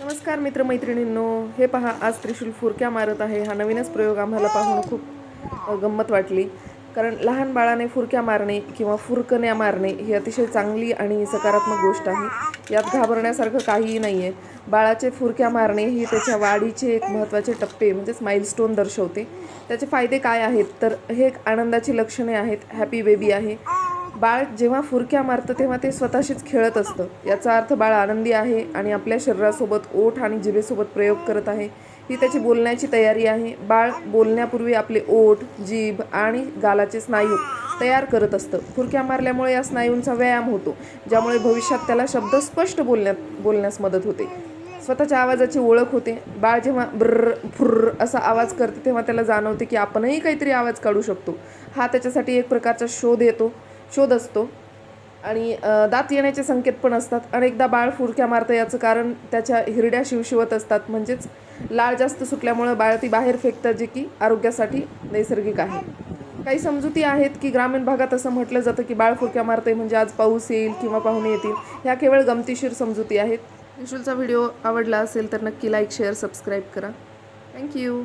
नमस्कार मित्रमैत्रिणींनो, हे पहा आज त्रिशूल फुरक्या मारत आहे. हा नवीनच प्रयोग आम्हाला पाहून खूप गंमत वाटली. कारण लहान बाळाने फुरक्या मारणे किंवा फुरकण्या मारणे ही अतिशय चांगली आणि सकारात्मक गोष्ट आहे. यात घाबरण्यासारखं काहीही नाही आहे. बाळाचे फुरक्या मारणे ही त्याच्या वाढीचे एक महत्त्वाचे टप्पे म्हणजेच माइलस्टोन दर्शवते. त्याचे फायदे काय आहेत तर हे एक आनंदाची लक्षणे आहेत. हॅपी बेबी आहे. बाळ जेव्हा फुरक्या मारतं तेव्हा ते स्वतःशीच खेळत असतं. याचा अर्थ बाळ आनंदी आहे आणि आपल्या शरीरासोबत ओठ आणि जिभेसोबत प्रयोग करत आहे. ही त्याची बोलण्याची तयारी आहे. बाळ बोलण्यापूर्वी आपले ओठ, जीभ आणि गालाचे स्नायू तयार करत असतं. फुरक्या मारल्यामुळे या स्नायूंचा व्यायाम होतो, ज्यामुळे भविष्यात त्याला शब्द स्पष्ट बोलण्यास मदत होते. स्वतःच्या आवाजाची ओळख होते. बाळ जेव्हा ब्र फुर्र असा आवाज करते तेव्हा त्याला जाणवते की आपणही काहीतरी आवाज काढू शकतो. हा त्याच्यासाठी एक प्रकारचा शोध असतो आणि दात येण्याचे संकेत पण असतात. अनेकदा बाळ फुरक्या मारतं याचं कारण त्याच्या हिरड्या शिवशिवत असतात, म्हणजेच लाळ जास्त सुटल्यामुळं बाळ ती बाहेर फेकतं, जे की आरोग्यासाठी नैसर्गिक आहे. काही समजुती आहेत की ग्रामीण भागात असं म्हटलं जातं की बाळ फुरक्या मारतंय म्हणजे आज पाऊस येईल किंवा पाहुणे येतील. ह्या केवळ गमतीशीर समजुती आहेत. त्रिशूलचा व्हिडिओ आवडला असेल तर नक्की लाईक, शेअर, सबस्क्राईब करा. थँक्यू.